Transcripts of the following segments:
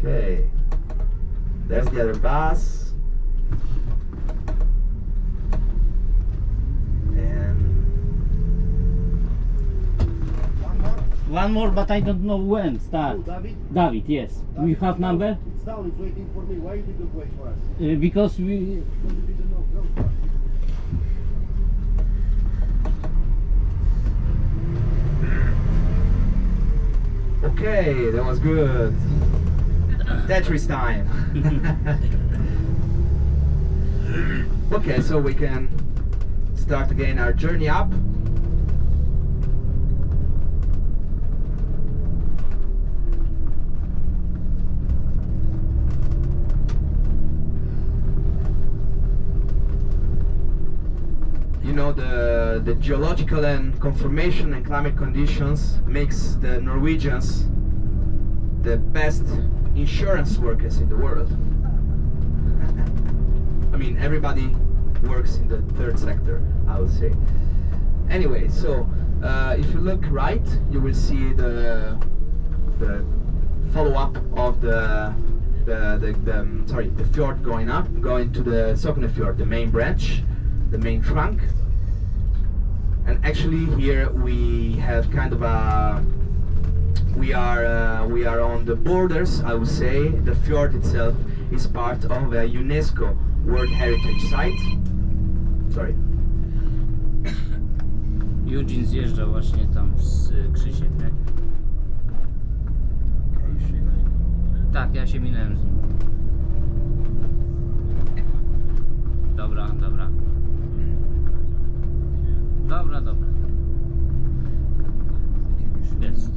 Okay, there's the other bus. And One more, but I don't know when start. Oh, David? David, yes. We have number? It's down, it's waiting for me. Why you didn't wait for us? Because we... Because you didn't know. No. okay, that was good. Tetris time. Okay, so we can start again our journey up. You know, the geological and conformation and climate conditions makes the Norwegians the best insurance workers in the world. I mean, everybody works in the third sector, I would say. Anyway, so if you look right, you will see the follow-up of the fjord going to the Sognefjord, the main branch, the main trunk. And actually here we have kind of a we are on the borders, I would say. The fjord itself is part of a UNESCO World Heritage Site. Sorry. Eugene zjeżdża właśnie tam z Krzysiem, nie? Tak, ja się minąłem z nim. Dobra, dobra. Dobra, dobra. Yes.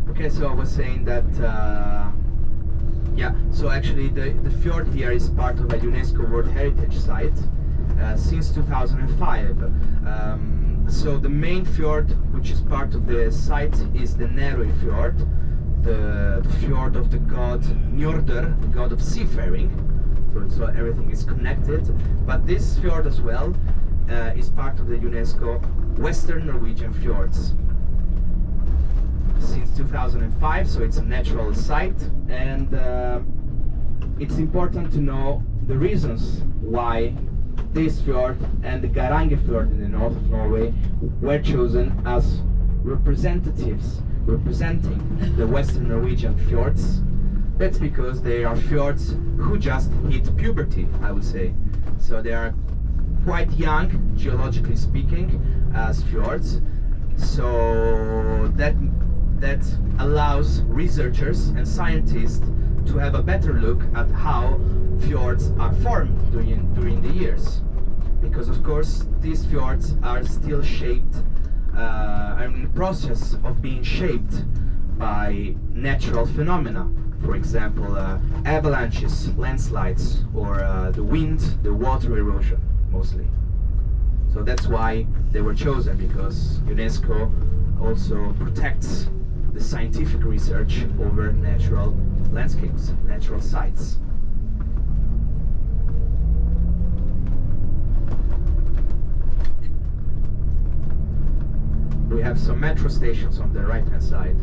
Okay, so I was saying that yeah, so actually the fjord here is part of a UNESCO World Heritage Site since 2005. So the main fjord, which is part of the site, is the Nerøy Fjord, the fjord of the god Njordr, the god of seafaring. So everything is connected. But this fjord as well is part of the UNESCO Western Norwegian Fjords since 2005, so it's a natural site, and it's important to know the reasons why this fjord and the Garange Fjord in the north of Norway were chosen as representatives representing the Western Norwegian fjords. That's because they are fjords who just hit puberty, I would say. So they are quite young, geologically speaking, as fjords. So that allows researchers and scientists to have a better look at how fjords are formed during the years. Because of course these fjords are still shaped, are in the process of being shaped by natural phenomena. For example, avalanches, landslides, or the wind, the water erosion, mostly. So that's why they were chosen, because UNESCO also protects the scientific research over natural landscapes, natural sites. We have some metro stations on the right hand side.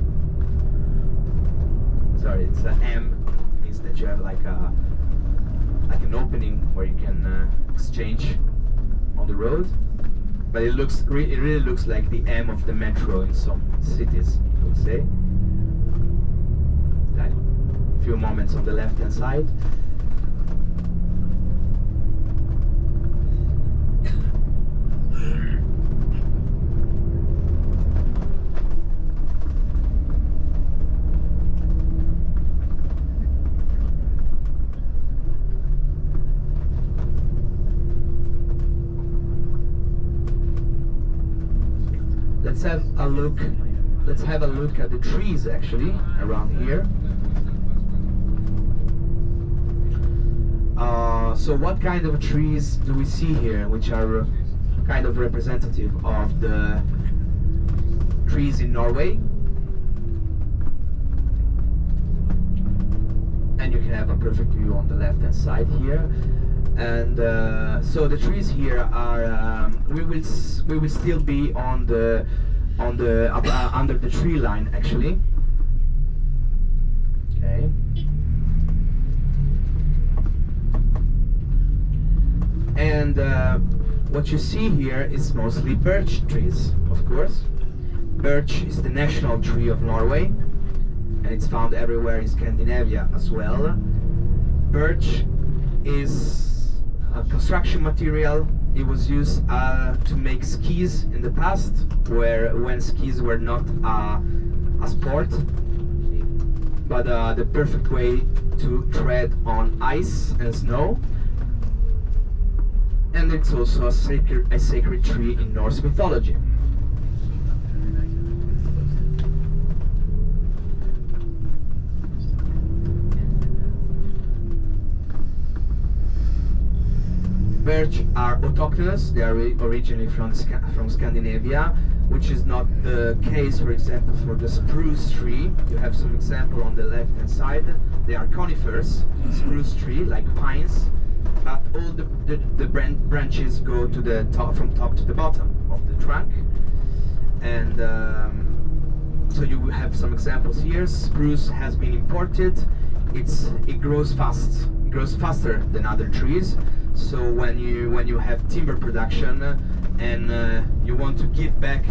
Sorry, it's an M, means that you have like an opening where you can exchange on the road. But it really looks like the M of the metro in some cities, I would say. A few moments on the left hand side. Let's have a look at the trees actually around here. So what kind of trees do we see here, which are kind of representative of the trees in Norway? and you can have a perfect view on the left hand side here. And so the trees here are we will still be on the under the tree line actually. Okay. And what you see here is mostly birch trees, of course. Birch is the national tree of Norway, and it's found everywhere in Scandinavia as well. Birch is a construction material. It was used to make skis in the past, when skis were not a sport, but the perfect way to tread on ice and snow. And it's also a sacred tree in Norse mythology. Birch are autochthonous. They are originally from Scandinavia, which is not the case, for example, for the spruce tree. You have some example on the left hand side. They are conifers, spruce tree, like pines, but all the branches go to the top, from top to the bottom of the trunk. And so you will have some examples here. Spruce has been imported. It grows fast. It grows faster than other trees. So when you have timber production and you want to give back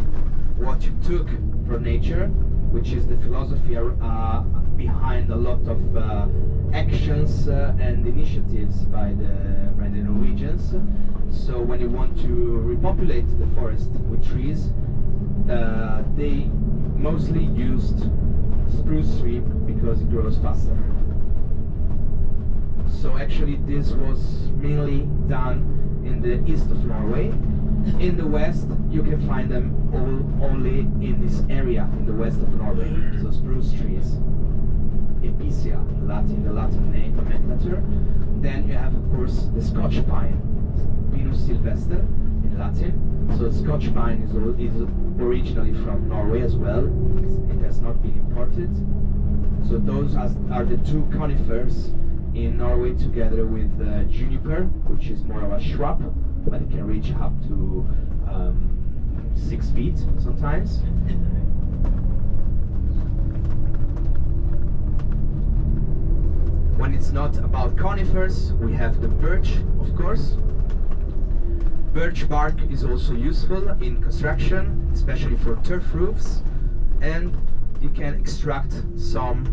what you took from nature, which is the philosophy behind a lot of actions and initiatives by the Norwegians. So when you want to repopulate the forest with trees, they mostly used spruce tree because it grows faster. So actually this was mainly done in the east of Norway. In the west you can find them only in this area in the west of Norway. So spruce trees, Epicea, the Latin name nomenclature. Then you have of course the Scotch pine, Pinus sylvester in Latin. So Scotch pine is originally from Norway as well. It has not been imported. So those are the two conifers in Norway, together with juniper, which is more of a shrub, but it can reach up to 6 feet sometimes. When it's not about conifers, we have the birch, of course. Birch bark is also useful in construction, especially for turf roofs, and you can extract some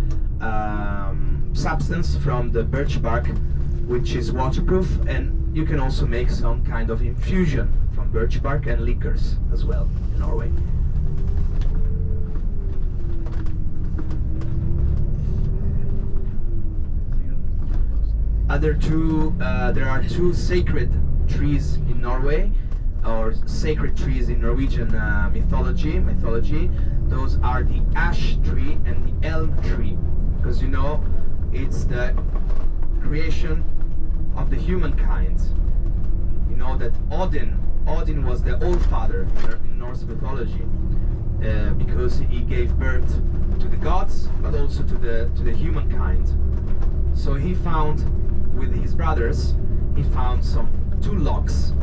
substance from the birch bark, which is waterproof, and you can also make some kind of infusion from birch bark and liquors as well in Norway. There are two sacred trees in Norway, or sacred trees in Norwegian mythology. Those are the ash tree and the elm tree, because you know it's the creation of the humankind. You know that Odin was the All-Father in Norse mythology, because he gave birth to the gods, but also to the humankind. So he found, with his brothers, he found some 2 logs